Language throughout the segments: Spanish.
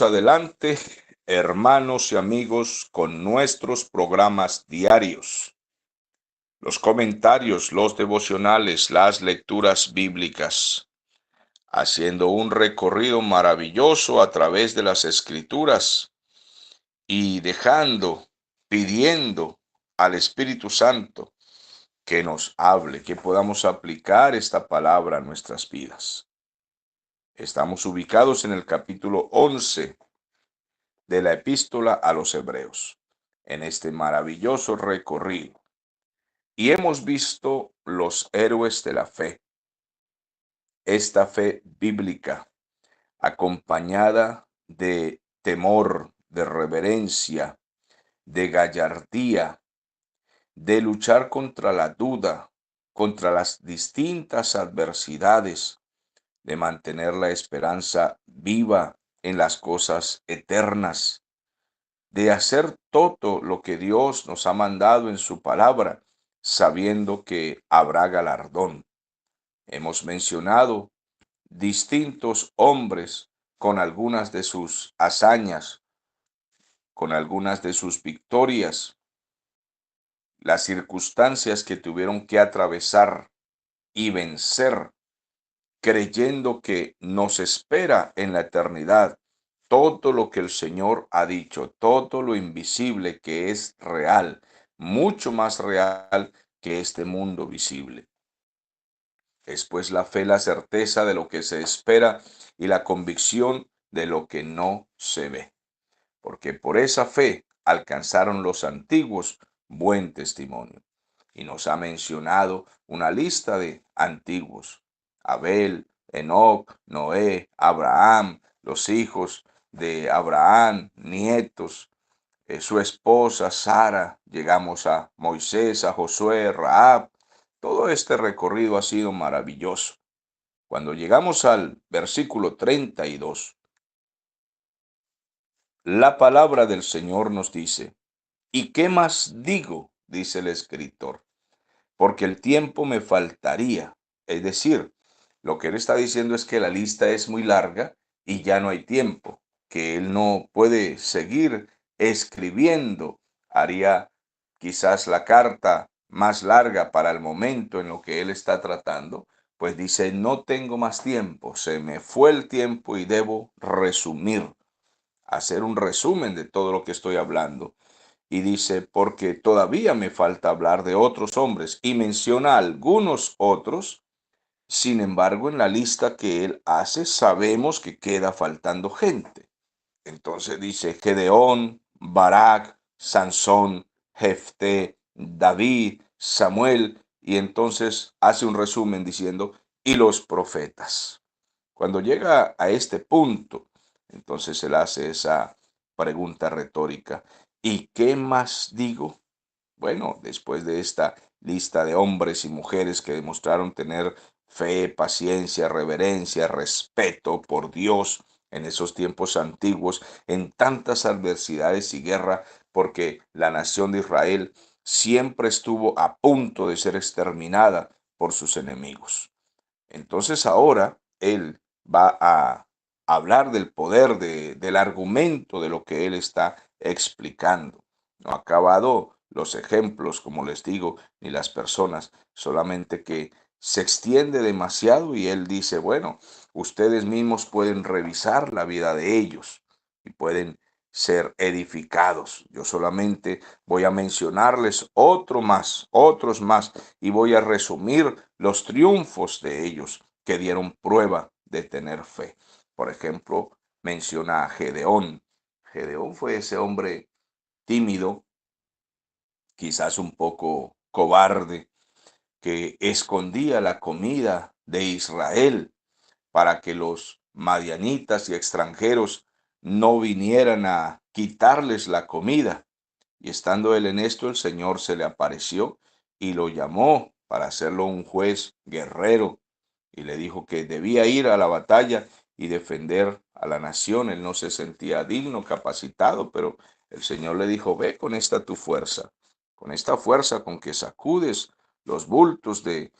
Adelante, hermanos y amigos, con nuestros programas diarios, los comentarios, los devocionales, las lecturas bíblicas, haciendo un recorrido maravilloso a través de las Escrituras y pidiendo al Espíritu Santo que nos hable, que podamos aplicar esta palabra a nuestras vidas. Estamos ubicados en el capítulo 11 de la epístola a los Hebreos, en este maravilloso recorrido. Y hemos visto los héroes de la fe, esta fe bíblica, acompañada de temor, de reverencia, de gallardía, de luchar contra la duda, contra las distintas adversidades, de mantener la esperanza viva en las cosas eternas, de hacer todo lo que Dios nos ha mandado en su palabra, sabiendo que habrá galardón. Hemos mencionado distintos hombres con algunas de sus hazañas, con algunas de sus victorias, las circunstancias que tuvieron que atravesar y vencer, creyendo que nos espera en la eternidad todo lo que el Señor ha dicho, todo lo invisible que es real, mucho más real que este mundo visible. Es pues la fe, la certeza de lo que se espera y la convicción de lo que no se ve. Porque por esa fe alcanzaron los antiguos buen testimonio. Y nos ha mencionado una lista de antiguos: Abel, Enoc, Noé, Abraham, los hijos de Abraham, nietos, su esposa Sara, llegamos a Moisés, a Josué, Rahab. Todo este recorrido ha sido maravilloso. Cuando llegamos al versículo 32, la palabra del Señor nos dice: ¿y qué más digo?, dice el escritor, porque el tiempo me faltaría. Es decir, lo que él está diciendo es que la lista es muy larga y ya no hay tiempo, que él no puede seguir escribiendo. Haría quizás la carta más larga para el momento en lo que él está tratando, pues dice: no tengo más tiempo, se me fue el tiempo y debo resumir, hacer un resumen de todo lo que estoy hablando. Y dice: porque todavía me falta hablar de otros hombres, y menciona algunos otros. Sin embargo, en la lista que él hace, sabemos que queda faltando gente. Entonces dice: Gedeón, Barak, Sansón, Jefté, David, Samuel, y entonces hace un resumen diciendo: y los profetas. Cuando llega a este punto, entonces él hace esa pregunta retórica: ¿y qué más digo? Bueno, después de esta lista de hombres y mujeres que demostraron tener fe, paciencia, reverencia, respeto por Dios en esos tiempos antiguos, en tantas adversidades y guerra, porque la nación de Israel siempre estuvo a punto de ser exterminada por sus enemigos. Entonces ahora él va a hablar del poder, del argumento de lo que él está explicando. No ha acabado los ejemplos, como les digo, ni las personas, solamente que se extiende demasiado y él dice: bueno, ustedes mismos pueden revisar la vida de ellos y pueden ser edificados. Yo solamente voy a mencionarles otros más, y voy a resumir los triunfos de ellos que dieron prueba de tener fe. Por ejemplo, menciona a Gedeón. Gedeón fue ese hombre tímido, quizás un poco cobarde, que escondía la comida de Israel para que los madianitas y extranjeros no vinieran a quitarles la comida. Y estando él en esto, el Señor se le apareció y lo llamó para hacerlo un juez guerrero, y le dijo que debía ir a la batalla y defender a la nación. Él no se sentía digno, capacitado, pero el Señor le dijo: ve con esta tu fuerza, con esta fuerza con que sacudes los bultos de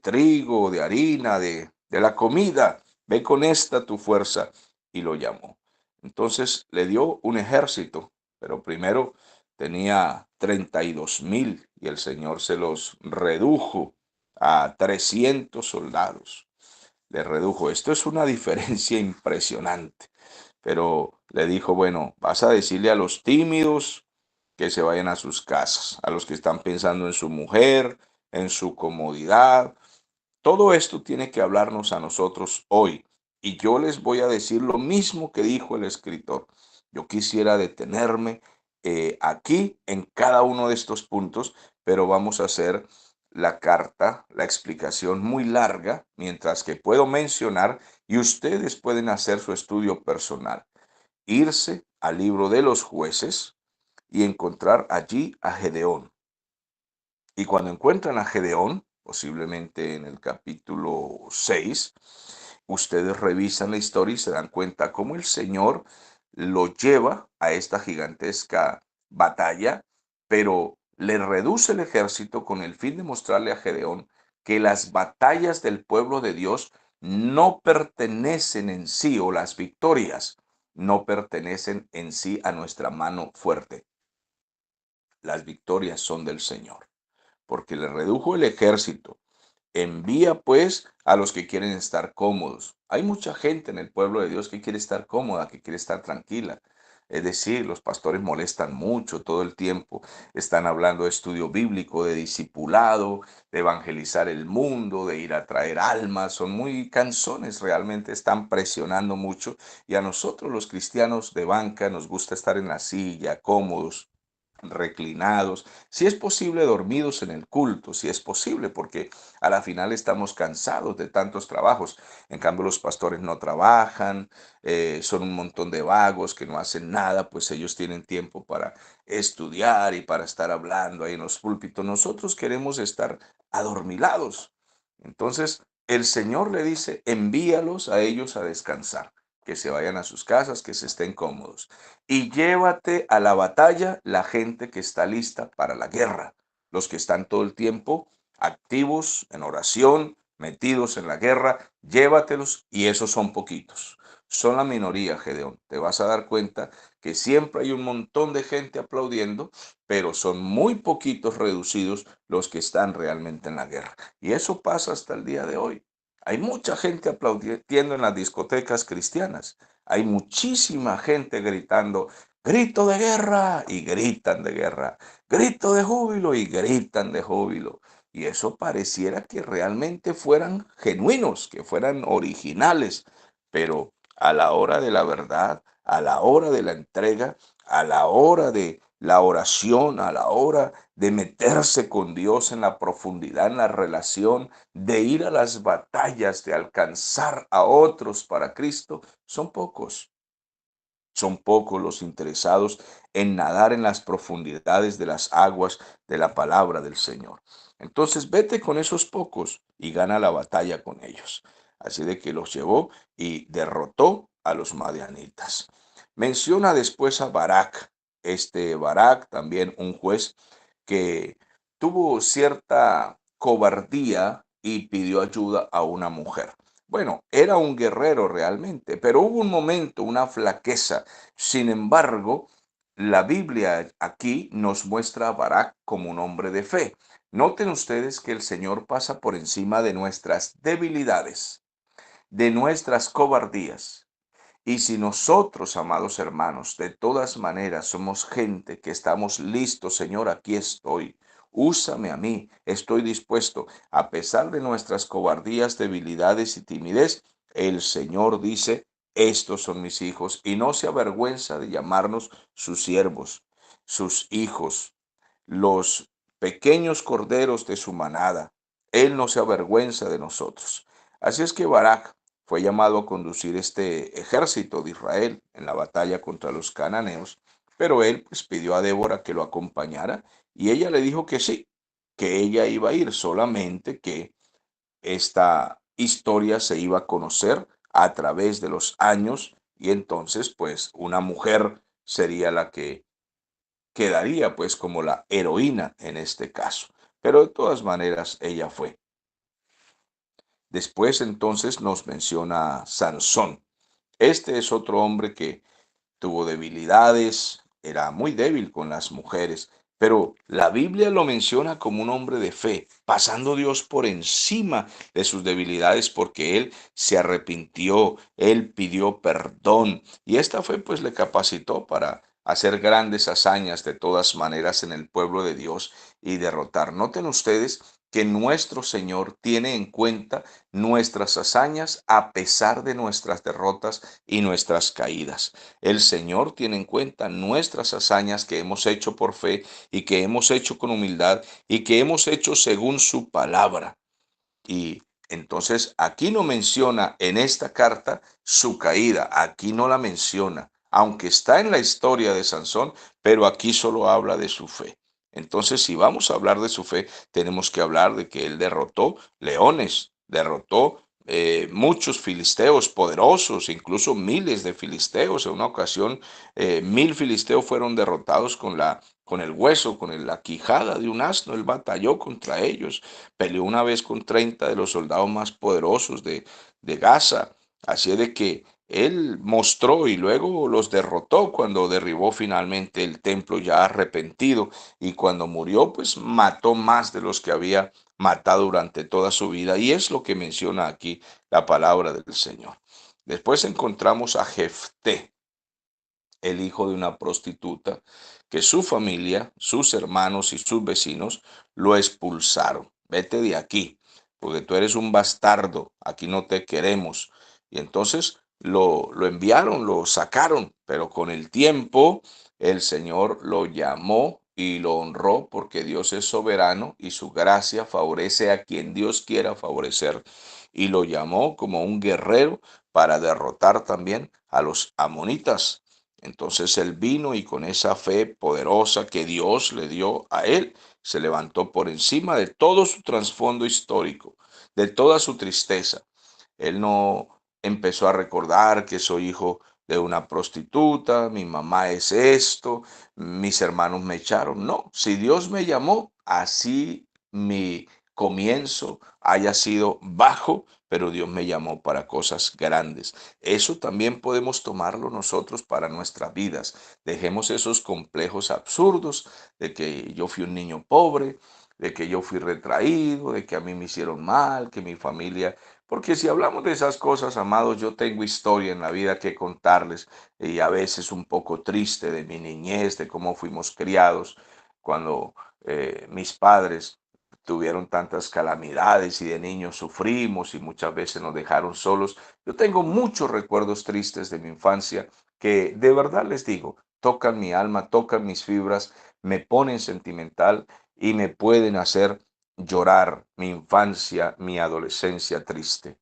trigo, de harina, de la comida, ve con esta tu fuerza. Y lo llamó. Entonces le dio un ejército, pero primero tenía 32,000 y el Señor se los redujo a 300 soldados. Le redujo. Esto es una diferencia impresionante. Pero le dijo, bueno, vas a decirle a los tímidos que se vayan a sus casas, a los que están pensando en su mujer, en su comodidad. Todo esto tiene que hablarnos a nosotros hoy. Y yo les voy a decir lo mismo que dijo el escritor. Yo quisiera detenerme aquí en cada uno de estos puntos, pero vamos a hacer la carta, la explicación muy larga, mientras que puedo mencionar y ustedes pueden hacer su estudio personal. Irse al libro de los jueces y encontrar allí a Gedeón. Y cuando encuentran a Gedeón, posiblemente en el capítulo 6, ustedes revisan la historia y se dan cuenta cómo el Señor lo lleva a esta gigantesca batalla, pero le reduce el ejército con el fin de mostrarle a Gedeón que las batallas del pueblo de Dios no pertenecen en sí, o las victorias no pertenecen en sí a nuestra mano fuerte. Las victorias son del Señor, porque le redujo el ejército. Envía pues a los que quieren estar cómodos. Hay mucha gente en el pueblo de Dios que quiere estar cómoda, que quiere estar tranquila. Es decir, los pastores molestan mucho todo el tiempo. Están hablando de estudio bíblico, de discipulado, de evangelizar el mundo, de ir a traer almas. Son muy cansones, realmente están presionando mucho. Y a nosotros los cristianos de banca nos gusta estar en la silla, cómodos, reclinados, si es posible dormidos en el culto, si es posible, porque a la final estamos cansados de tantos trabajos. En cambio, los pastores no trabajan, son un montón de vagos que no hacen nada, pues ellos tienen tiempo para estudiar y para estar hablando ahí en los púlpitos. Nosotros queremos estar adormilados. Entonces, el Señor le dice, envíalos a ellos a descansar, que se vayan a sus casas, que se estén cómodos y llévate a la batalla la gente que está lista para la guerra, los que están todo el tiempo activos en oración, metidos en la guerra, llévatelos y esos son poquitos. Son la minoría, Gedeón. Te vas a dar cuenta que siempre hay un montón de gente aplaudiendo, pero son muy poquitos reducidos los que están realmente en la guerra. Y eso pasa hasta el día de hoy. Hay mucha gente aplaudiendo en las discotecas cristianas, hay muchísima gente gritando, grito de guerra y gritan de guerra, grito de júbilo y gritan de júbilo. Y eso pareciera que realmente fueran genuinos, que fueran originales, pero a la hora de la verdad, a la hora de la entrega, a la hora de la oración, a la hora de meterse con Dios en la profundidad, en la relación, de ir a las batallas, de alcanzar a otros para Cristo, son pocos. Son pocos los interesados en nadar en las profundidades de las aguas de la palabra del Señor. Entonces vete con esos pocos y gana la batalla con ellos. Así de que los llevó y derrotó a los madianitas. Menciona después a Barak. Este Barak, también un juez que tuvo cierta cobardía y pidió ayuda a una mujer. Bueno, era un guerrero realmente, pero hubo un momento, una flaqueza. Sin embargo, la Biblia aquí nos muestra a Barak como un hombre de fe. Noten ustedes que el Señor pasa por encima de nuestras debilidades, de nuestras cobardías. Y si nosotros, amados hermanos, de todas maneras somos gente que estamos listos, Señor, aquí estoy. Úsame a mí, estoy dispuesto. A pesar de nuestras cobardías, debilidades y timidez, el Señor dice, estos son mis hijos, y no se avergüenza de llamarnos sus siervos, sus hijos, los pequeños corderos de su manada. Él no se avergüenza de nosotros. Así es que Barak fue llamado a conducir este ejército de Israel en la batalla contra los cananeos, pero él pues pidió a Débora que lo acompañara y ella le dijo que sí, que ella iba a ir, solamente que esta historia se iba a conocer a través de los años y entonces pues una mujer sería la que quedaría pues como la heroína en este caso. Pero de todas maneras ella fue. Después entonces nos menciona Sansón. Este es otro hombre que tuvo debilidades, era muy débil con las mujeres, pero la Biblia lo menciona como un hombre de fe, pasando Dios por encima de sus debilidades porque él se arrepintió, él pidió perdón y esta fe pues le capacitó para hacer grandes hazañas de todas maneras en el pueblo de Dios y derrotar. Noten ustedes que nuestro Señor tiene en cuenta nuestras hazañas a pesar de nuestras derrotas y nuestras caídas. El Señor tiene en cuenta nuestras hazañas que hemos hecho por fe y que hemos hecho con humildad y que hemos hecho según su palabra. Y entonces aquí no menciona en esta carta su caída, aquí no la menciona, aunque está en la historia de Sansón, pero aquí solo habla de su fe. Entonces, si vamos a hablar de su fe, tenemos que hablar de que él derrotó leones, derrotó muchos filisteos poderosos, incluso miles de filisteos. En una ocasión, 1000 filisteos fueron derrotados con el hueso, la quijada de un asno. Él batalló contra ellos. Peleó una vez con 30 de los soldados más poderosos de Gaza. Así es de que él mostró y luego los derrotó cuando derribó finalmente el templo ya arrepentido y cuando murió pues mató más de los que había matado durante toda su vida y es lo que menciona aquí la palabra del Señor. Después encontramos a Jefté, el hijo de una prostituta, que su familia, sus hermanos y sus vecinos lo expulsaron. Vete de aquí, porque tú eres un bastardo, aquí no te queremos. Y entonces lo enviaron, lo sacaron, pero con el tiempo el Señor lo llamó y lo honró porque Dios es soberano y su gracia favorece a quien Dios quiera favorecer. Y lo llamó como un guerrero para derrotar también a los amonitas. Entonces él vino y con esa fe poderosa que Dios le dio a él, se levantó por encima de todo su trasfondo histórico, de toda su tristeza. Él no empezó a recordar que soy hijo de una prostituta, mi mamá es esto, mis hermanos me echaron. No, si Dios me llamó, así mi comienzo haya sido bajo, pero Dios me llamó para cosas grandes. Eso también podemos tomarlo nosotros para nuestras vidas. Dejemos esos complejos absurdos de que yo fui un niño pobre, de que yo fui retraído, de que a mí me hicieron mal, que mi familia... Porque si hablamos de esas cosas, amados, yo tengo historia en la vida que contarles y a veces un poco triste de mi niñez, de cómo fuimos criados cuando mis padres tuvieron tantas calamidades y de niños sufrimos y muchas veces nos dejaron solos. Yo tengo muchos recuerdos tristes de mi infancia que de verdad les digo, tocan mi alma, tocan mis fibras, me ponen sentimental y me pueden hacer llorar mi infancia, mi adolescencia triste.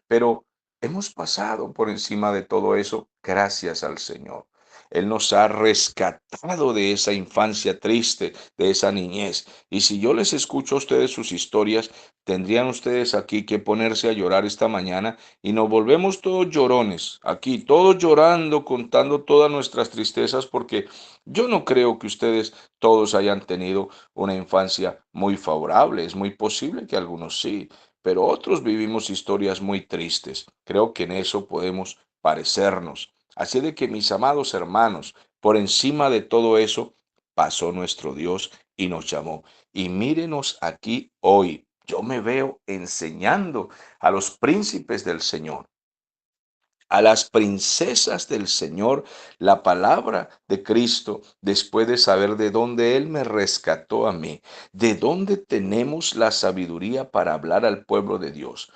Pero hemos pasado por encima de todo eso gracias al Señor. Él nos ha rescatado de esa infancia triste, de esa niñez. Y si yo les escucho a ustedes sus historias, tendrían ustedes aquí que ponerse a llorar esta mañana y nos volvemos todos llorones, aquí, todos llorando, contando todas nuestras tristezas, porque yo no creo que ustedes todos hayan tenido una infancia muy favorable. Es muy posible que algunos sí, pero otros vivimos historias muy tristes. Creo que en eso podemos parecernos. Así de que, mis amados hermanos, por encima de todo eso, pasó nuestro Dios y nos llamó. Y mírenos aquí hoy. Yo me veo enseñando a los príncipes del Señor, a las princesas del Señor, la palabra de Cristo, después de saber de dónde Él me rescató a mí, de dónde tenemos la sabiduría para hablar al pueblo de Dios.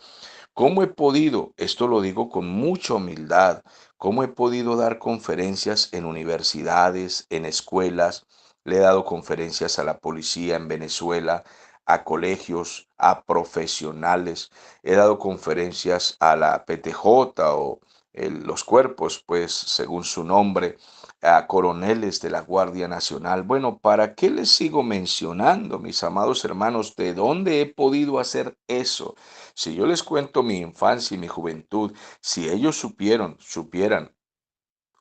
¿Cómo he podido, esto lo digo con mucha humildad, cómo he podido dar conferencias en universidades, en escuelas? Le he dado conferencias a la policía en Venezuela, a colegios, a profesionales. He dado conferencias a la PTJ o los cuerpos, pues según su nombre, a coroneles de la Guardia Nacional. Bueno, ¿para qué les sigo mencionando, mis amados hermanos, de dónde he podido hacer eso? Si yo les cuento mi infancia y mi juventud, si ellos supieran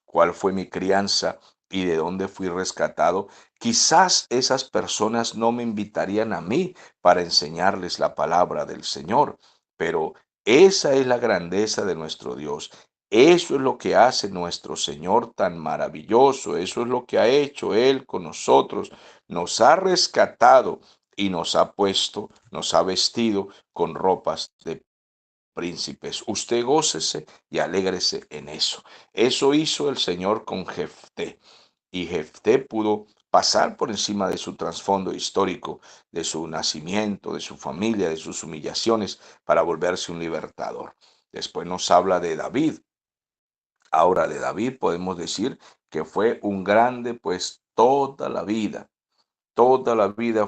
cuál fue mi crianza y de dónde fui rescatado, quizás esas personas no me invitarían a mí para enseñarles la palabra del Señor. Pero esa es la grandeza de nuestro Dios. Eso es lo que hace nuestro Señor tan maravilloso. Eso es lo que ha hecho Él con nosotros. Nos ha rescatado y nos ha puesto, nos ha vestido con ropas de príncipes. Usted gócese y alégrese en eso. Eso hizo el Señor con Jefté. Y Jefté pudo pasar por encima de su trasfondo histórico, de su nacimiento, de su familia, de sus humillaciones, para volverse un libertador. Después nos habla de David. Ahora, de David podemos decir que fue un grande, pues toda la vida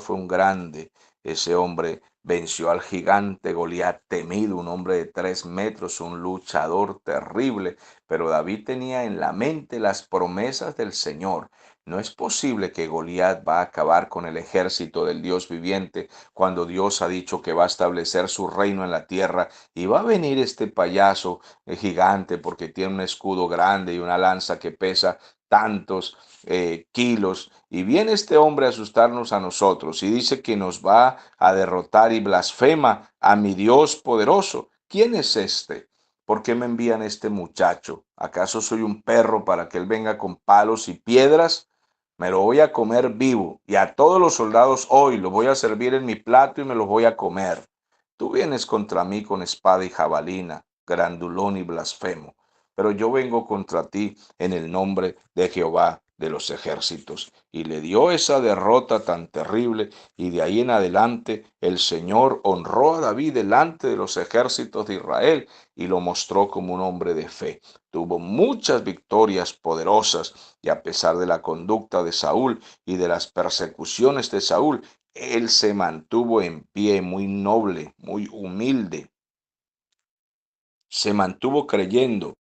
fue un grande. Ese hombre venció al gigante Goliat temido, un hombre de 3 metros, un luchador terrible. Pero David tenía en la mente las promesas del Señor. No es posible que Goliat va a acabar con el ejército del Dios viviente cuando Dios ha dicho que va a establecer su reino en la tierra y va a venir este payaso gigante porque tiene un escudo grande y una lanza que pesa tantos kilos, y viene este hombre a asustarnos a nosotros y dice que nos va a derrotar y blasfema a mi Dios poderoso. ¿Quién es este? ¿Por qué me envían este muchacho? ¿Acaso soy un perro para que él venga con palos y piedras? Me lo voy a comer vivo, y a todos los soldados hoy los voy a servir en mi plato y me los voy a comer. Tú vienes contra mí con espada y jabalina, grandulón y blasfemo, pero yo vengo contra ti en el nombre de Jehová de los ejércitos. Y le dio esa derrota tan terrible, y de ahí en adelante el Señor honró a David delante de los ejércitos de Israel y lo mostró como un hombre de fe. Tuvo muchas victorias poderosas, y a pesar de la conducta de Saúl y de las persecuciones de Saúl, él se mantuvo en pie, muy noble, muy humilde. Se mantuvo creyendo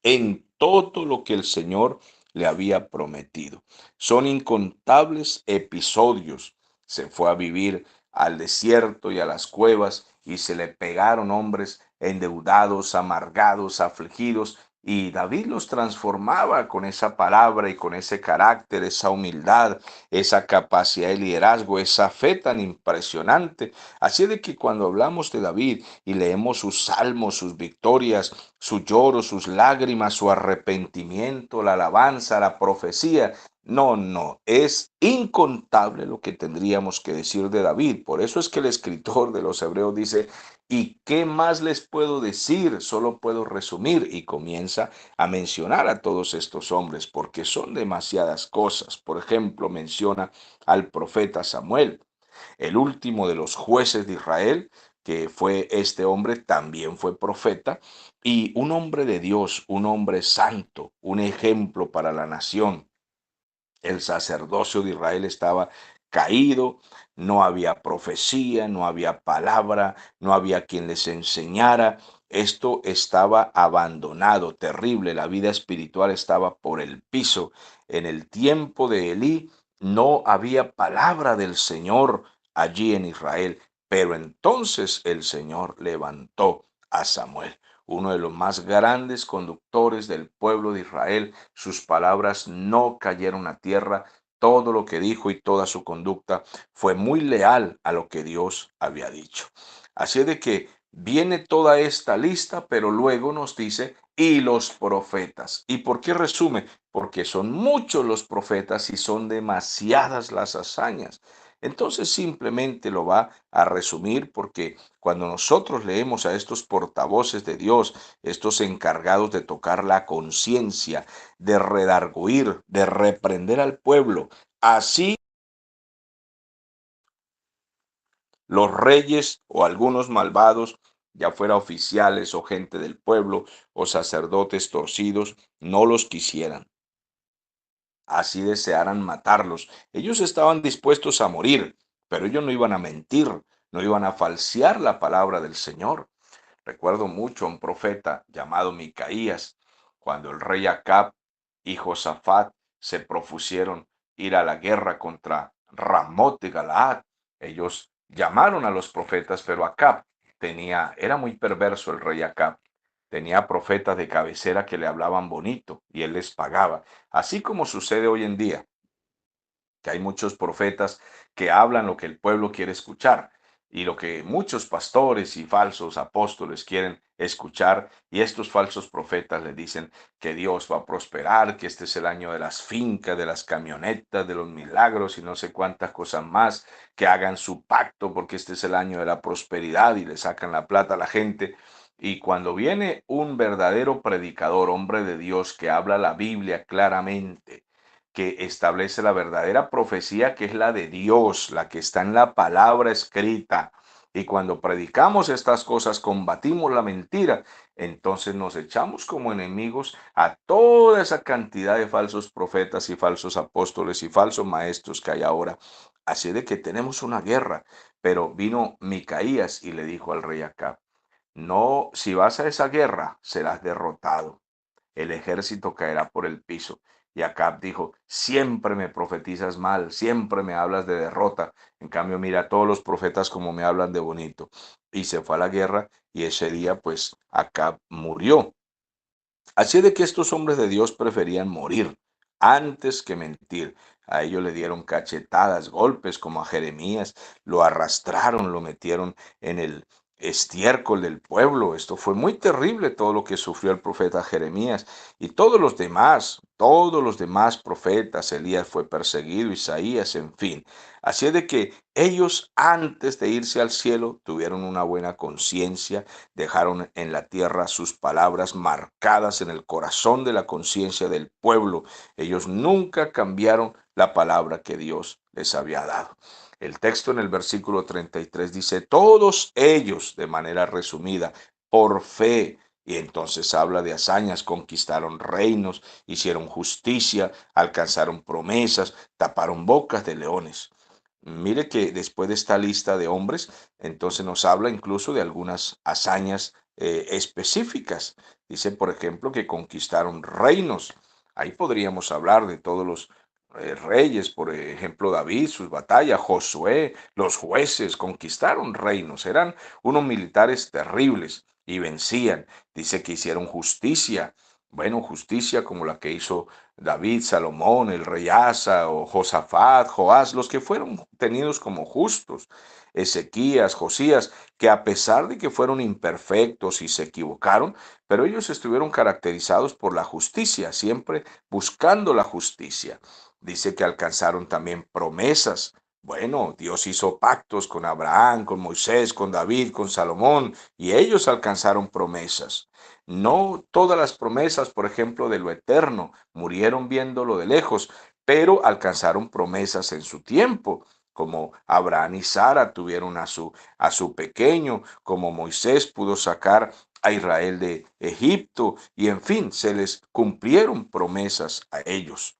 en todo lo que el Señor le había prometido. Son incontables episodios. Se fue a vivir al desierto y a las cuevas, y se le pegaron hombres endeudados, amargados, afligidos, y David los transformaba con esa palabra y con ese carácter, esa humildad, esa capacidad de liderazgo, esa fe tan impresionante. Así de que cuando hablamos de David y leemos sus salmos, sus victorias, su lloro, sus lágrimas, su arrepentimiento, la alabanza, la profecía, no, no, es incontable lo que tendríamos que decir de David. Por eso es que el escritor de los Hebreos dice: ¿y qué más les puedo decir? Solo puedo resumir, y comienza a mencionar a todos estos hombres porque son demasiadas cosas. Por ejemplo, menciona al profeta Samuel, el último de los jueces de Israel, que fue este hombre, también fue profeta y un hombre de Dios, un hombre santo, un ejemplo para la nación. El sacerdocio de Israel estaba caído, no había profecía, no había palabra, no había quien les enseñara. Esto estaba abandonado, terrible, la vida espiritual estaba por el piso. En el tiempo de Elí no había palabra del Señor allí en Israel, pero entonces el Señor levantó a Samuel, uno de los más grandes conductores del pueblo de Israel. Sus palabras no cayeron a tierra. Todo lo que dijo y toda su conducta fue muy leal a lo que Dios había dicho. Así de que viene toda esta lista, pero luego nos dice: y los profetas. ¿Y por qué resume? Porque son muchos los profetas y son demasiadas las hazañas. Entonces simplemente lo va a resumir, porque cuando nosotros leemos a estos portavoces de Dios, estos encargados de tocar la conciencia, de redarguir, de reprender al pueblo, así los reyes o algunos malvados, ya fuera oficiales o gente del pueblo o sacerdotes torcidos, no los quisieran, así desearan matarlos. Ellos estaban dispuestos a morir, pero ellos no iban a mentir, no iban a falsear la palabra del Señor. Recuerdo mucho a un profeta llamado Micaías, cuando el rey Acab y Josafat se propusieron ir a la guerra contra Ramot de Galaad. Ellos llamaron a los profetas, pero Acab era muy perverso el rey Acab. Tenía profetas de cabecera que le hablaban bonito y él les pagaba. Así como sucede hoy en día, que hay muchos profetas que hablan lo que el pueblo quiere escuchar. y lo que muchos pastores y falsos apóstoles quieren escuchar, y estos falsos profetas le dicen que Dios va a prosperar, que este es el año de las fincas, de las camionetas, de los milagros y no sé cuántas cosas más, que hagan su pacto porque este es el año de la prosperidad y le sacan la plata a la gente. Y cuando viene un verdadero predicador, hombre de Dios, que habla la Biblia claramente, que establece la verdadera profecía, que es la de Dios, la que está en la palabra escrita. Y cuando predicamos estas cosas, combatimos la mentira, entonces nos echamos como enemigos a toda esa cantidad de falsos profetas y falsos apóstoles y falsos maestros que hay ahora. Así de que tenemos una guerra. Pero vino Micaías y le dijo al rey Acab, no, si vas a esa guerra, serás derrotado, el ejército caerá por el piso. Y Acab dijo, siempre me profetizas mal, siempre me hablas de derrota. En cambio, mira todos los profetas como me hablan de bonito. Y se fue a la guerra y ese día pues Acab murió. Así de que estos hombres de Dios preferían morir antes que mentir. A ellos le dieron cachetadas, golpes, como a Jeremías, lo arrastraron, lo metieron en el estiércol del pueblo. Esto fue muy terrible todo lo que sufrió el profeta Jeremías y todos los demás profetas. Elías fue perseguido, Isaías, en fin. Así es de que ellos antes de irse al cielo tuvieron una buena conciencia, dejaron en la tierra sus palabras marcadas en el corazón de la conciencia del pueblo. Ellos nunca cambiaron la palabra que Dios les había dado. El texto en el versículo 33 dice, todos ellos, de manera resumida, por fe, y entonces habla de hazañas, conquistaron reinos, hicieron justicia, alcanzaron promesas, taparon bocas de leones. Mire que después de esta lista de hombres, entonces nos habla incluso de algunas hazañas específicas. Dice, por ejemplo, que conquistaron reinos. Ahí podríamos hablar de todos los reyes, por ejemplo, David, sus batallas, Josué, los jueces, conquistaron reinos. Eran unos militares terribles y vencían. Dice que hicieron justicia. Bueno, justicia como la que hizo David, Salomón, el rey Asa o Josafat, Joás, los que fueron tenidos como justos, Ezequías, Josías, que a pesar de que fueron imperfectos y se equivocaron, pero ellos estuvieron caracterizados por la justicia, siempre buscando la justicia. Dice que alcanzaron también promesas. Bueno, Dios hizo pactos con Abraham, con Moisés, con David, con Salomón, y ellos alcanzaron promesas. No todas las promesas, por ejemplo, de lo eterno, murieron viéndolo de lejos, pero alcanzaron promesas en su tiempo, como Abraham y Sara tuvieron a su pequeño, como Moisés pudo sacar a Israel de Egipto, y en fin, se les cumplieron promesas a ellos.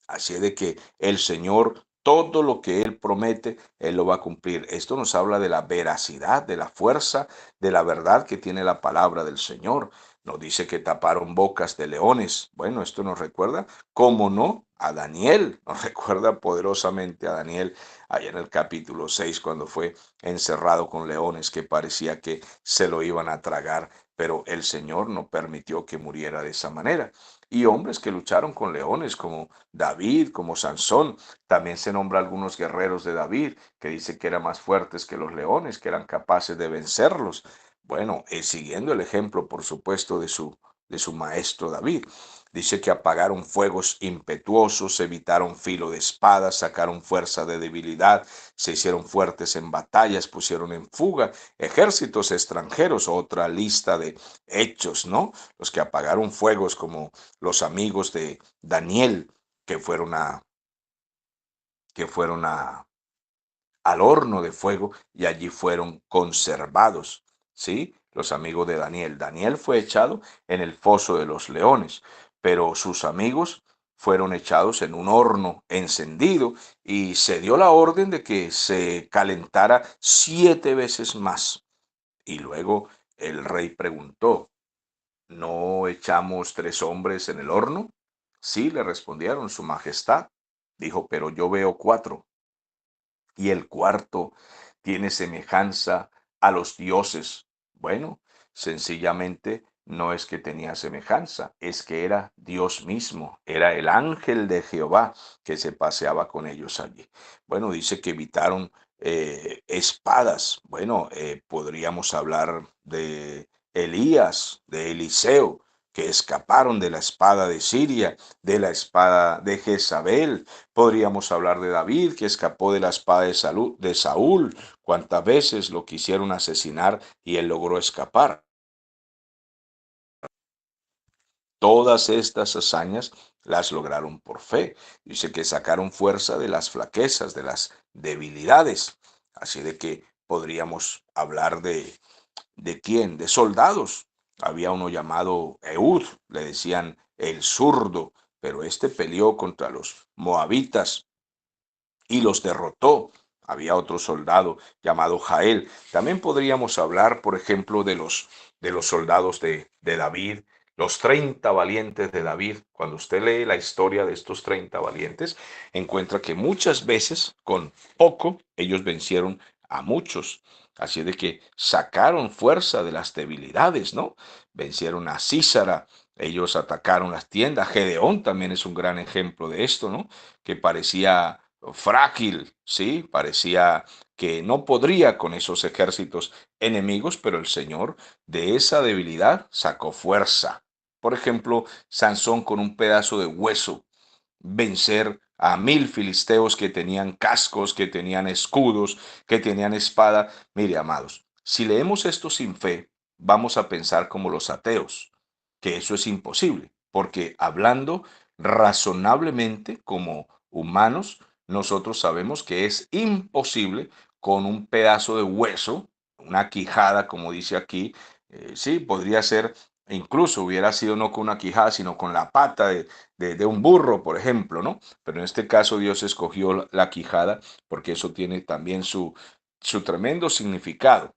Así de que el Señor, todo lo que Él promete, Él lo va a cumplir. Esto nos habla de la veracidad, de la fuerza, de la verdad que tiene la palabra del Señor. Nos dice que taparon bocas de leones. Bueno, esto nos recuerda, cómo no, a Daniel. Nos recuerda poderosamente a Daniel allá en el capítulo 6 cuando fue encerrado con leones que parecía que se lo iban a tragar, pero el Señor no permitió que muriera de esa manera. Y hombres que lucharon con leones como David, como Sansón. También se nombra algunos guerreros de David que dice que eran más fuertes que los leones, que eran capaces de vencerlos. Bueno, siguiendo el ejemplo, por supuesto, de su maestro David. Dice que apagaron fuegos impetuosos, evitaron filo de espada, sacaron fuerza de debilidad, se hicieron fuertes en batallas, pusieron en fuga ejércitos extranjeros, otra lista de hechos, ¿no? Los que apagaron fuegos como los amigos de Daniel, que fueron a, que fueron a, al horno de fuego y allí fueron conservados, ¿sí? Los amigos de Daniel. Daniel fue echado en el foso de los leones, pero sus amigos fueron echados en un horno encendido y se dio la orden de que se calentara 7 veces más. Y luego el rey preguntó, ¿no echamos 3 hombres en el horno? Sí, le respondieron, su majestad. Dijo, pero yo veo 4 y el cuarto tiene semejanza a los dioses. Bueno, sencillamente no es que tenía semejanza, es que era Dios mismo, era el ángel de Jehová que se paseaba con ellos allí. Bueno, dice que evitaron espadas. Bueno, podríamos hablar de Elías, de Eliseo, que escaparon de la espada de Siria, de la espada de Jezabel. Podríamos hablar de David, que escapó de la espada de Saúl. Cuántas veces lo quisieron asesinar y él logró escapar. Todas estas hazañas las lograron por fe. Dice que sacaron fuerza de las flaquezas, de las debilidades. Así de que podríamos hablar ¿de quién? De soldados. Había uno llamado Ehud, le decían el zurdo, pero este peleó contra los moabitas y los derrotó. Había otro soldado llamado Jael. También podríamos hablar, por ejemplo, de los soldados de David, los 30 valientes de David. Cuando usted lee la historia de estos 30 valientes, encuentra que muchas veces, con poco, ellos vencieron a muchos. Así de que sacaron fuerza de las debilidades, ¿no? Vencieron a Císara, ellos atacaron las tiendas. Gedeón también es un gran ejemplo de esto, ¿no? Que parecía frágil, ¿sí? Parecía que no podría con esos ejércitos enemigos, pero el Señor de esa debilidad sacó fuerza. Por ejemplo, Sansón con un pedazo de hueso vencer a 1000 filisteos que tenían cascos, que tenían escudos, que tenían espada. Mire, amados, si leemos esto sin fe, vamos a pensar como los ateos, que eso es imposible, porque hablando razonablemente como humanos, nosotros sabemos que es imposible con un pedazo de hueso, una quijada, como dice aquí, sí, podría ser, incluso hubiera sido no con una quijada, sino con la pata de un burro, por ejemplo, ¿no? Pero en este caso Dios escogió la quijada porque eso tiene también su tremendo significado.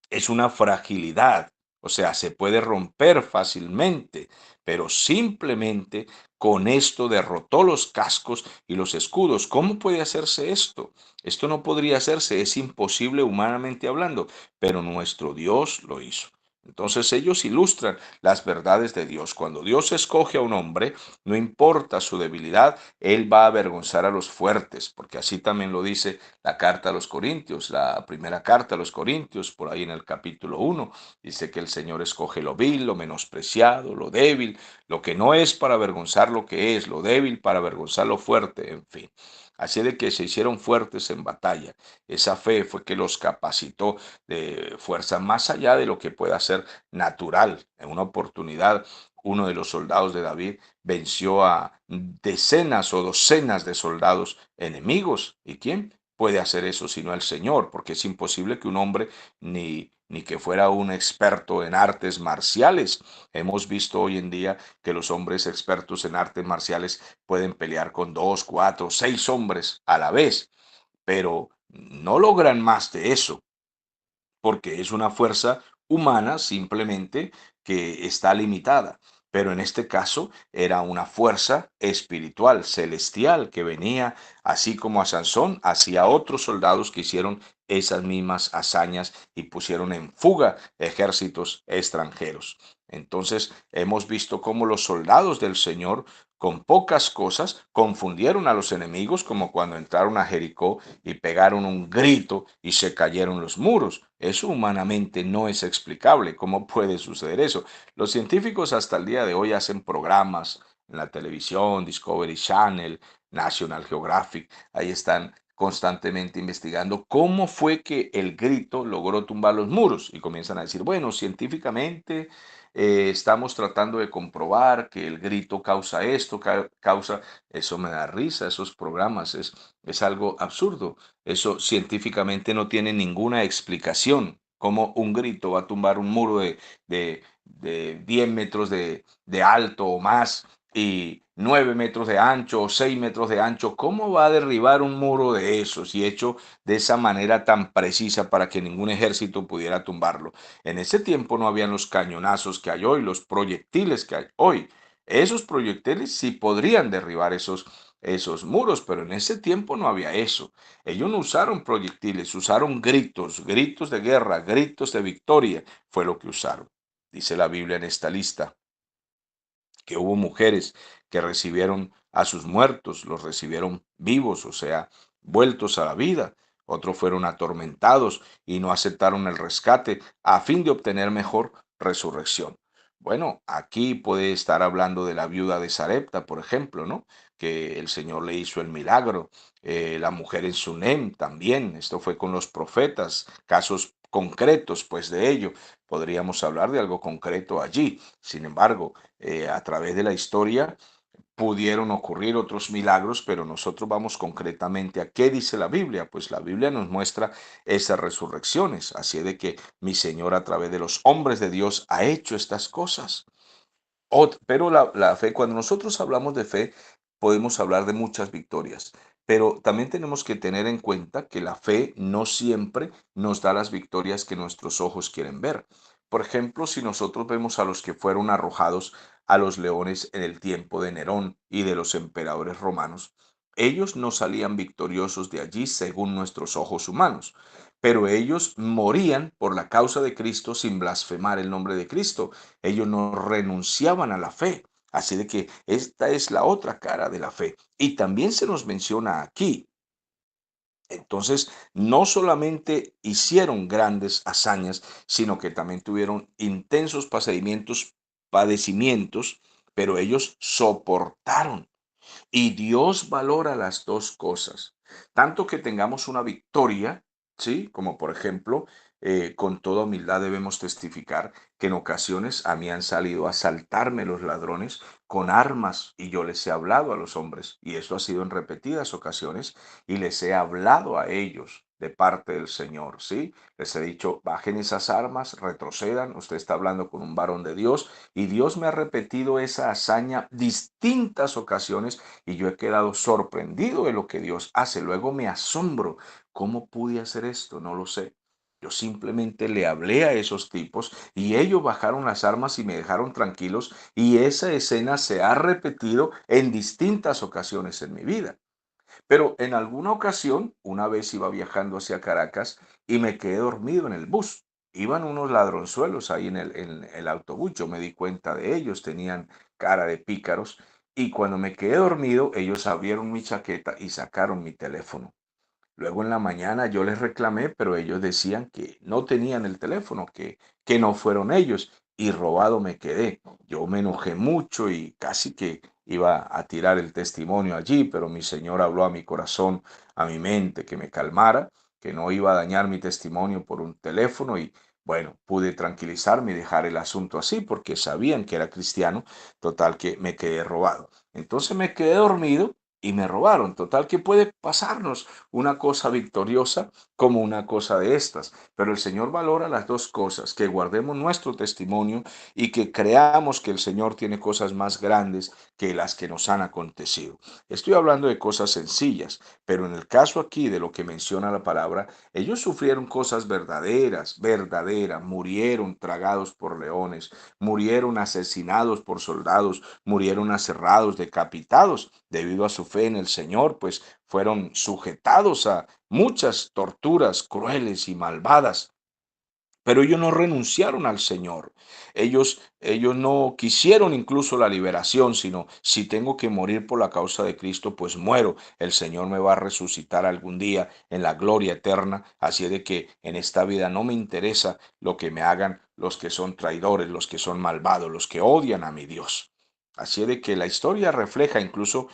Es una fragilidad, o sea, se puede romper fácilmente, pero simplemente con esto derrotó los cascos y los escudos. ¿Cómo puede hacerse esto? Esto no podría hacerse, es imposible humanamente hablando, pero nuestro Dios lo hizo. Entonces ellos ilustran las verdades de Dios. Cuando Dios escoge a un hombre, no importa su debilidad, Él va a avergonzar a los fuertes, porque así también lo dice la carta a los Corintios, la primera carta a los Corintios, por ahí en el capítulo 1, dice que el Señor escoge lo vil, lo menospreciado, lo débil, lo que no es para avergonzar lo que es, lo débil para avergonzar lo fuerte, en fin. Así de que se hicieron fuertes en batalla. Esa fe fue que los capacitó de fuerza más allá de lo que pueda ser natural. En una oportunidad, uno de los soldados de David venció a decenas o docenas de soldados enemigos. ¿Y quién puede hacer eso sino el Señor? Porque es imposible que un hombre ni que fuera un experto en artes marciales. Hemos visto hoy en día que los hombres expertos en artes marciales pueden pelear con 2, 4, 6 hombres a la vez, pero no logran más de eso porque es una fuerza humana simplemente que está limitada. Pero en este caso era una fuerza espiritual, celestial, que venía, así como a Sansón, hacia otros soldados que hicieron esas mismas hazañas y pusieron en fuga ejércitos extranjeros. Entonces hemos visto cómo los soldados del Señor, con pocas cosas, confundieron a los enemigos, como cuando entraron a Jericó y pegaron un grito y se cayeron los muros. Eso humanamente no es explicable. ¿Cómo puede suceder eso? Los científicos hasta el día de hoy hacen programas en la televisión, Discovery Channel, National Geographic. Ahí están constantemente investigando cómo fue que el grito logró tumbar los muros y comienzan a decir, bueno, científicamente estamos tratando de comprobar que el grito causa esto, causa, eso me da risa, esos programas, es algo absurdo. Eso científicamente no tiene ninguna explicación. Cómo un grito va a tumbar un muro de 10 metros de alto o más y 9 metros de ancho o 6 metros de ancho. ¿Cómo va a derribar un muro de esos y hecho de esa manera tan precisa para que ningún ejército pudiera tumbarlo? En ese tiempo no habían los cañonazos que hay hoy, los proyectiles que hay hoy. Esos proyectiles sí podrían derribar esos muros, pero en ese tiempo no había eso. Ellos no usaron proyectiles, usaron gritos, gritos de guerra, gritos de victoria, fue lo que usaron. Dice la Biblia en esta lista que hubo mujeres que recibieron a sus muertos, los recibieron vivos, o sea, vueltos a la vida. otros fueron atormentados y no aceptaron el rescate a fin de obtener mejor resurrección. Bueno, aquí puede estar hablando de la viuda de Sarepta, por ejemplo, ¿no? Que el Señor le hizo el milagro. La mujer en Sunem también. Esto fue con los profetas, casos concretos, pues de ello. Podríamos hablar de algo concreto allí. Sin embargo, a través de la historia pudieron ocurrir otros milagros, pero nosotros vamos concretamente a qué dice la Biblia. Pues la Biblia nos muestra esas resurrecciones. Así de que mi Señor a través de los hombres de Dios ha hecho estas cosas. Pero la fe, cuando nosotros hablamos de fe, podemos hablar de muchas victorias, pero también tenemos que tener en cuenta que la fe no siempre nos da las victorias que nuestros ojos quieren ver. Por ejemplo, si nosotros vemos a los que fueron arrojados a los leones en el tiempo de Nerón y de los emperadores romanos, ellos no salían victoriosos de allí según nuestros ojos humanos, pero ellos morían por la causa de Cristo sin blasfemar el nombre de Cristo. Ellos no renunciaban a la fe. Así de que esta es la otra cara de la fe. Y también se nos menciona aquí. Entonces, no solamente hicieron grandes hazañas, sino que también tuvieron intensos padecimientos, pero ellos soportaron. Y Dios valora las dos cosas, tanto que tengamos una victoria, ¿sí? Como por ejemplo, con toda humildad debemos testificar que en ocasiones a mí han salido a asaltarme los ladrones con armas y yo les he hablado a los hombres, y esto ha sido en repetidas ocasiones, y les he hablado a ellos de parte del Señor, ¿sí? Les he dicho, bajen esas armas, retrocedan, usted está hablando con un varón de Dios, y Dios me ha repetido esa hazaña distintas ocasiones y yo he quedado sorprendido de lo que Dios hace. Luego me asombro. ¿Cómo pude hacer esto? No lo sé. Yo simplemente le hablé a esos tipos y ellos bajaron las armas y me dejaron tranquilos y esa escena se ha repetido en distintas ocasiones en mi vida. Pero en alguna ocasión, una vez iba viajando hacia Caracas y me quedé dormido en el bus. Iban unos ladronzuelos ahí en el autobús. Yo me di cuenta de ellos, tenían cara de pícaros. Y cuando me quedé dormido, ellos abrieron mi chaqueta y sacaron mi teléfono. Luego en la mañana yo les reclamé, pero ellos decían que no tenían el teléfono, que no fueron ellos y robado me quedé. Yo me enojé mucho y casi que iba a tirar el testimonio allí, pero mi Señor habló a mi corazón, a mi mente, que me calmara, que no iba a dañar mi testimonio por un teléfono y bueno, pude tranquilizarme y dejar el asunto así porque sabían que era cristiano, total que me quedé robado. Entonces me quedé dormido y me robaron. Total que puede pasarnos una cosa victoriosa como una cosa de estas. Pero el Señor valora las dos cosas, que guardemos nuestro testimonio y que creamos que el Señor tiene cosas más grandes que las que nos han acontecido. Estoy hablando de cosas sencillas, pero en el caso aquí de lo que menciona la palabra, ellos sufrieron cosas verdaderas, verdaderas, murieron tragados por leones, murieron asesinados por soldados, murieron aserrados, decapitados debido a su fe en el Señor, pues fueron sujetados a muchas torturas crueles y malvadas. Pero ellos no renunciaron al Señor. Ellos no quisieron incluso la liberación, sino si tengo que morir por la causa de Cristo, pues muero. El Señor me va a resucitar algún día en la gloria eterna. Así de que en esta vida no me interesa lo que me hagan los que son traidores, los que son malvados, los que odian a mi Dios. Así de que la historia refleja, incluso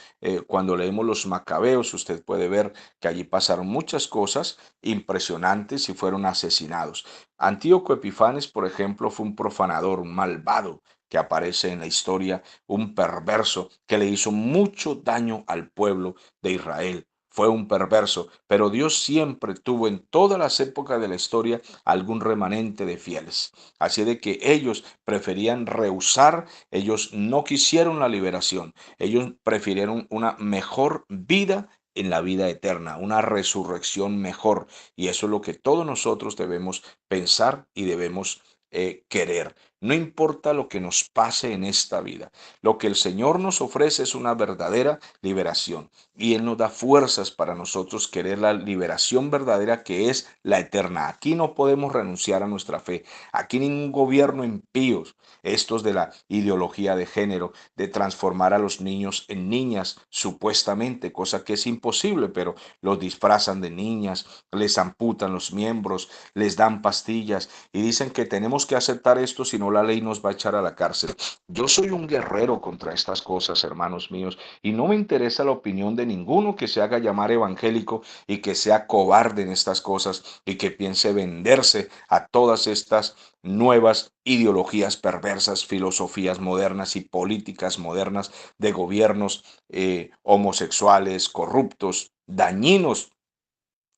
cuando leemos los Macabeos, usted puede ver que allí pasaron muchas cosas impresionantes y fueron asesinados. Antíoco Epifanes, por ejemplo, fue un profanador, un malvado que aparece en la historia, un perverso que le hizo mucho daño al pueblo de Israel. Fue un perverso, pero Dios siempre tuvo en todas las épocas de la historia algún remanente de fieles. Así de que ellos preferían rehusar, ellos no quisieron la liberación, ellos prefirieron una mejor vida en la vida eterna, una resurrección mejor. Y eso es lo que todos nosotros debemos pensar y debemos querer. No importa lo que nos pase en esta vida, lo que el Señor nos ofrece es una verdadera liberación y Él nos da fuerzas para nosotros querer la liberación verdadera que es la eterna. Aquí no podemos renunciar a nuestra fe. Aquí ningún gobierno impío, estos de la ideología de género, de transformar a los niños en niñas, supuestamente, cosa que es imposible, pero los disfrazan de niñas, les amputan los miembros, les dan pastillas y dicen que tenemos que aceptar esto, si no la ley nos va a echar a la cárcel. Yo soy un guerrero contra estas cosas, hermanos míos, y no me interesa la opinión de ninguno que se haga llamar evangélico y que sea cobarde en estas cosas y que piense venderse a todas estas nuevas ideologías perversas, filosofías modernas y políticas modernas de gobiernos homosexuales, corruptos, dañinos,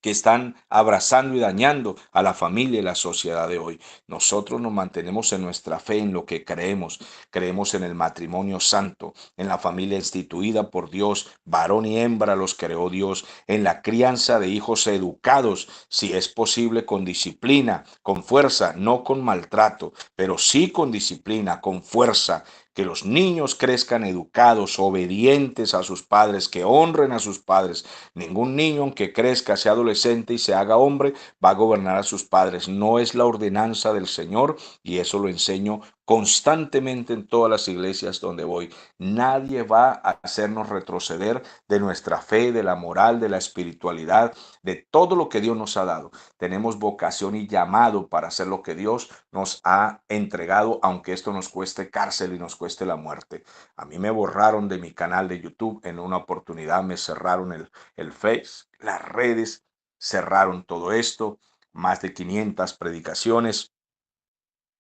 que están abrazando y dañando a la familia y la sociedad de hoy. Nosotros nos mantenemos en nuestra fe, en lo que creemos. Creemos en el matrimonio santo, en la familia instituida por Dios, varón y hembra los creó Dios, en la crianza de hijos educados, si es posible, con disciplina, con fuerza, no con maltrato, pero sí con disciplina, con fuerza, que los niños crezcan educados, obedientes a sus padres, que honren a sus padres. Ningún niño, aunque crezca, sea adolescente y se haga hombre, va a gobernar a sus padres. No es la ordenanza del Señor y eso lo enseño constantemente en todas las iglesias donde voy. Nadie va a hacernos retroceder de nuestra fe, de la moral, de la espiritualidad, de todo lo que Dios nos ha dado. Tenemos vocación y llamado para hacer lo que Dios nos ha entregado, aunque esto nos cueste cárcel y nos cueste la muerte. A mí me borraron de mi canal de YouTube en una oportunidad, me cerraron el Face, las redes, cerraron todo esto, más de 500 predicaciones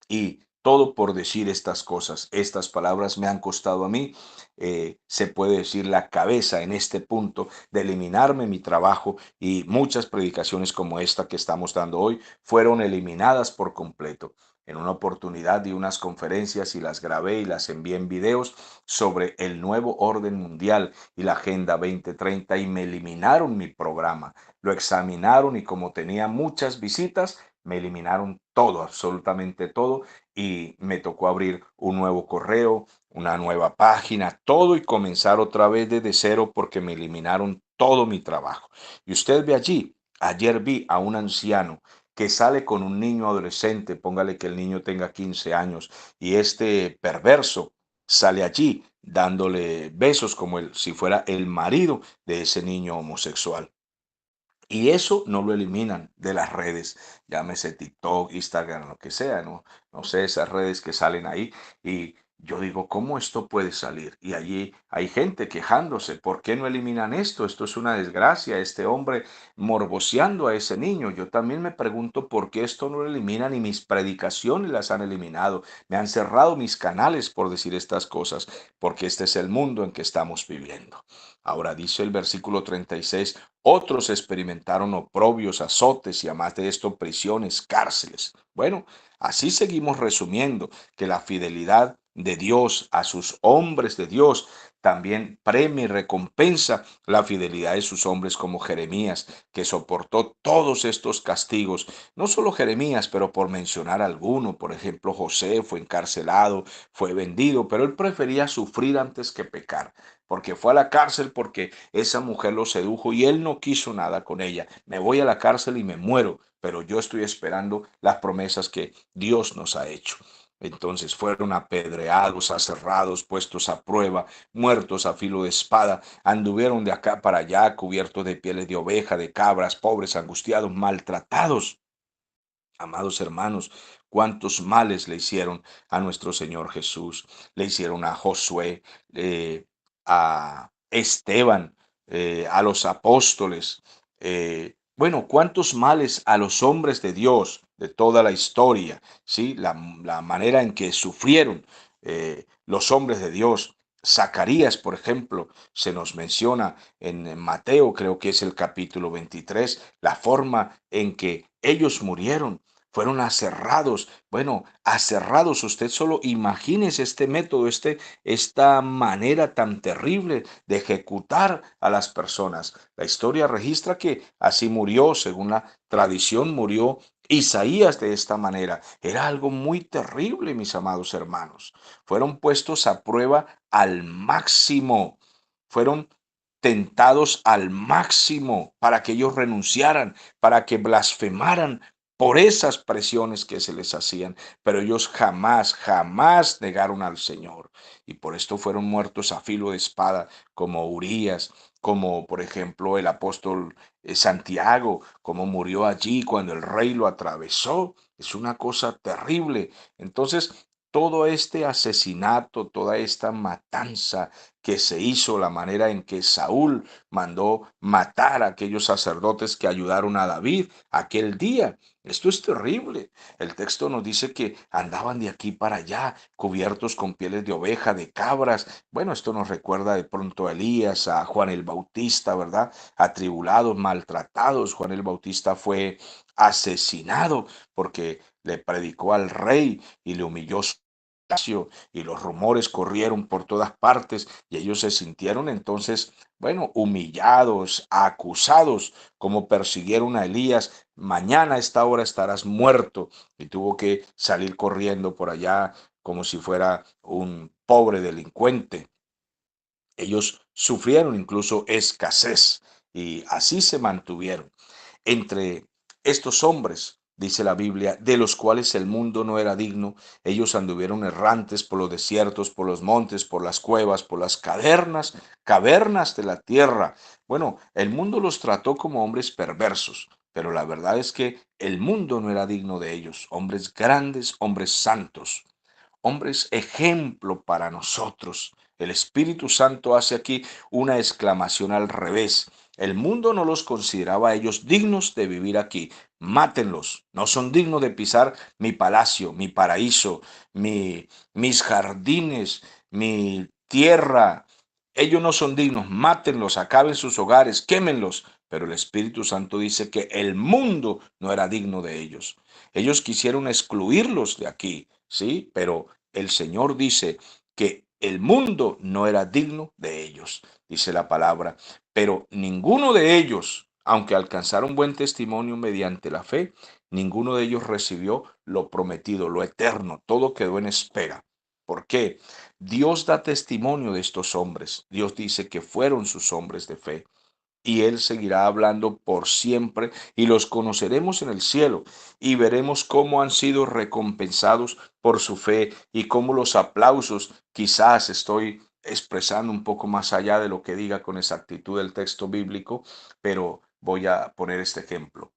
y todo por decir estas cosas. Estas palabras me han costado a mí, se puede decir, la cabeza en este punto de eliminarme mi trabajo, y muchas predicaciones como esta que estamos dando hoy fueron eliminadas por completo. En una oportunidad di unas conferencias y las grabé y las envié en videos sobre el nuevo orden mundial y la Agenda 2030 y me eliminaron mi programa. Lo examinaron y como tenía muchas visitas, me eliminaron todo, absolutamente todo, y me tocó abrir un nuevo correo, una nueva página, todo y comenzar otra vez desde cero porque me eliminaron todo mi trabajo. Y usted ve allí, ayer vi a un anciano que sale con un niño adolescente, póngale que el niño tenga 15 años, y este perverso sale allí dándole besos como si fuera el marido de ese niño homosexual. Y eso no lo eliminan de las redes, llámese TikTok, Instagram, lo que sea, ¿no? No sé, esas redes que salen ahí. Y yo digo, ¿cómo esto puede salir? Y allí hay gente quejándose, ¿por qué no eliminan esto? Esto es una desgracia, este hombre morboseando a ese niño. Yo también me pregunto por qué esto no lo eliminan y mis predicaciones las han eliminado. Me han cerrado mis canales por decir estas cosas, porque este es el mundo en que estamos viviendo. Ahora dice el versículo 36. Otros experimentaron oprobios, azotes y además de esto prisiones, cárceles. Bueno, así seguimos resumiendo que la fidelidad de Dios a sus hombres de Dios también premia y recompensa la fidelidad de sus hombres como Jeremías, que soportó todos estos castigos. No solo Jeremías, pero por mencionar alguno, por ejemplo, José fue encarcelado, fue vendido, pero él prefería sufrir antes que pecar, porque fue a la cárcel porque esa mujer lo sedujo y él no quiso nada con ella. Me voy a la cárcel y me muero, pero yo estoy esperando las promesas que Dios nos ha hecho. Entonces fueron apedreados, aserrados, puestos a prueba, muertos a filo de espada, anduvieron de acá para allá, cubiertos de pieles de oveja, de cabras, pobres, angustiados, maltratados. Amados hermanos, cuántos males le hicieron a nuestro Señor Jesús. Le hicieron a Josué, a Esteban, a los apóstoles. Bueno, cuántos males a los hombres de Dios de toda la historia, ¿sí? La manera en que sufrieron los hombres de Dios. Zacarías, por ejemplo, se nos menciona en Mateo, creo que es el capítulo 23, la forma en que ellos murieron. Fueron aserrados. Bueno, aserrados. Usted solo imagínese este método, esta manera tan terrible de ejecutar a las personas. La historia registra que así murió, según la tradición, murió Isaías de esta manera. Era algo muy terrible, mis amados hermanos. Fueron puestos a prueba al máximo. Fueron tentados al máximo para que ellos renunciaran, para que blasfemaran por esas presiones que se les hacían. Pero ellos jamás, jamás negaron al Señor. Y por esto fueron muertos a filo de espada, como Urías, como por ejemplo el apóstol Santiago, como murió allí cuando el rey lo atravesó. Es una cosa terrible. Entonces, todo este asesinato, toda esta matanza que se hizo, la manera en que Saúl mandó matar a aquellos sacerdotes que ayudaron a David aquel día. Esto es terrible. El texto nos dice que andaban de aquí para allá, cubiertos con pieles de oveja, de cabras. Bueno, esto nos recuerda de pronto a Elías, a Juan el Bautista, ¿verdad? Atribulados, maltratados. Juan el Bautista fue asesinado porque le predicó al rey y le humilló su palacio, y los rumores corrieron por todas partes y ellos se sintieron entonces, bueno, humillados, acusados, como persiguieron a Elías. Mañana a esta hora estarás muerto, y tuvo que salir corriendo por allá como si fuera un pobre delincuente. Ellos sufrieron incluso escasez y así se mantuvieron. Entre estos hombres, dice la Biblia, de los cuales el mundo no era digno, ellos anduvieron errantes por los desiertos, por los montes, por las cuevas, por las cavernas de la tierra. Bueno, el mundo los trató como hombres perversos, pero la verdad es que el mundo no era digno de ellos, hombres grandes, hombres santos, hombres ejemplo para nosotros. El Espíritu Santo hace aquí una exclamación al revés. El mundo no los consideraba a ellos dignos de vivir aquí. Mátenlos. No son dignos de pisar mi palacio, mi paraíso, mis jardines, mi tierra. Ellos no son dignos. Mátenlos, acaben sus hogares, quémenlos. Pero el Espíritu Santo dice que el mundo no era digno de ellos. Ellos quisieron excluirlos de aquí, ¿sí? Pero el Señor dice que el mundo no era digno de ellos, dice la palabra. Pero ninguno de ellos, aunque alcanzaron buen testimonio mediante la fe, ninguno de ellos recibió lo prometido, lo eterno. Todo quedó en espera. ¿Por qué? Dios da testimonio de estos hombres. Dios dice que fueron sus hombres de fe y Él seguirá hablando por siempre y los conoceremos en el cielo y veremos cómo han sido recompensados por su fe y cómo los aplausos, quizás estoy expresando un poco más allá de lo que diga con exactitud el texto bíblico, pero voy a poner este ejemplo.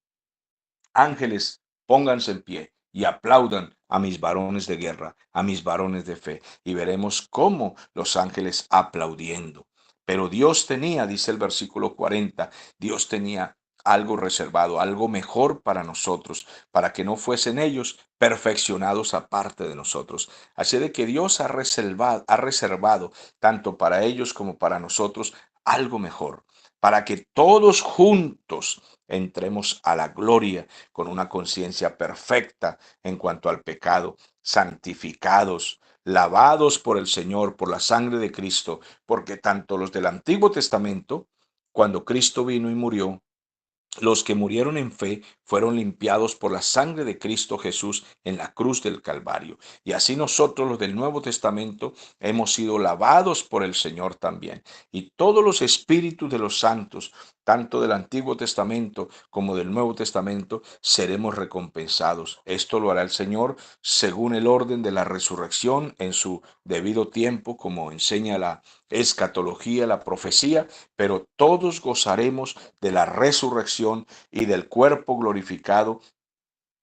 Ángeles, pónganse en pie y aplaudan a mis varones de guerra, a mis varones de fe, y veremos cómo los ángeles aplaudiendo. Pero Dios tenía, dice el versículo 40, Dios tenía algo reservado, algo mejor para nosotros, para que no fuesen ellos perfeccionados aparte de nosotros. Así de que Dios ha reservado tanto para ellos como para nosotros algo mejor, para que todos juntos entremos a la gloria con una conciencia perfecta en cuanto al pecado, santificados, lavados por el Señor, por la sangre de Cristo, porque tanto los del Antiguo Testamento, cuando Cristo vino y murió, los que murieron en fe fueron limpiados por la sangre de Cristo Jesús en la cruz del Calvario. Y así nosotros, los del Nuevo Testamento, hemos sido lavados por el Señor también. Y todos los espíritus de los santos, tanto del Antiguo Testamento como del Nuevo Testamento, seremos recompensados. Esto lo hará el Señor según el orden de la resurrección en su debido tiempo, como enseña la escatología, la profecía, pero todos gozaremos de la resurrección y del cuerpo glorificado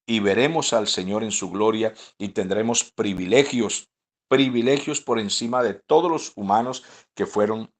y veremos al Señor en su gloria y tendremos privilegios, privilegios por encima de todos los humanos que fueron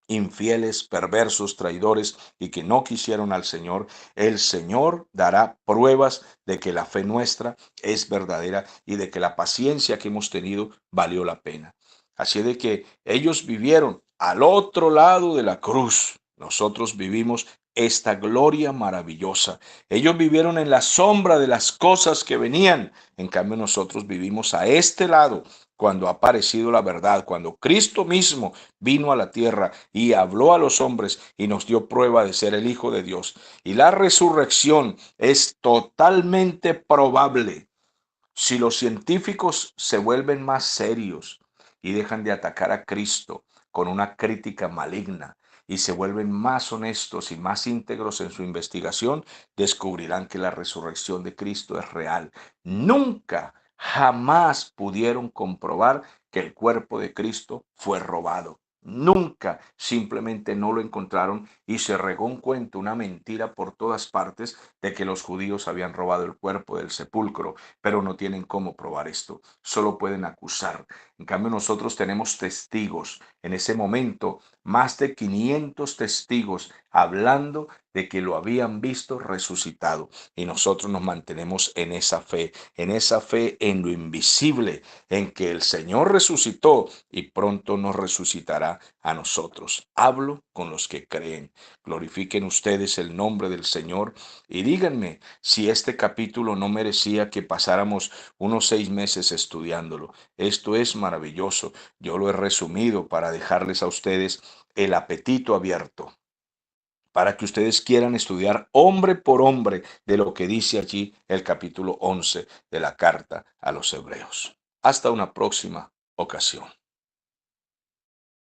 infieles, perversos, traidores y que no quisieron al Señor. El Señor dará pruebas de que la fe nuestra es verdadera y de que la paciencia que hemos tenido valió la pena. Así de que ellos vivieron al otro lado de la cruz. Nosotros vivimos esta gloria maravillosa. Ellos vivieron en la sombra de las cosas que venían. En cambio, nosotros vivimos a este lado cuando ha aparecido la verdad, cuando Cristo mismo vino a la tierra y habló a los hombres y nos dio prueba de ser el Hijo de Dios. Y la resurrección es totalmente probable si los científicos se vuelven más serios y dejan de atacar a Cristo con una crítica maligna y se vuelven más honestos y más íntegros en su investigación, descubrirán que la resurrección de Cristo es real. Nunca, jamás pudieron comprobar que el cuerpo de Cristo fue robado. Nunca, simplemente no lo encontraron y se regó un cuento, una mentira por todas partes de que los judíos habían robado el cuerpo del sepulcro, pero no tienen cómo probar esto, solo pueden acusar. En cambio, nosotros tenemos testigos. En ese momento, más de 500 testigos hablando de que lo habían visto resucitado. Y nosotros nos mantenemos en esa fe en lo invisible, en que el Señor resucitó y pronto nos resucitará a nosotros. Hablo con los que creen. Glorifiquen ustedes el nombre del Señor y díganme si este capítulo no merecía que pasáramos unos 6 meses estudiándolo. Esto es maravilloso. Yo lo he resumido para dejarles a ustedes el apetito abierto, para que ustedes quieran estudiar hombre por hombre de lo que dice allí el capítulo 11 de la carta a los Hebreos. Hasta una próxima ocasión.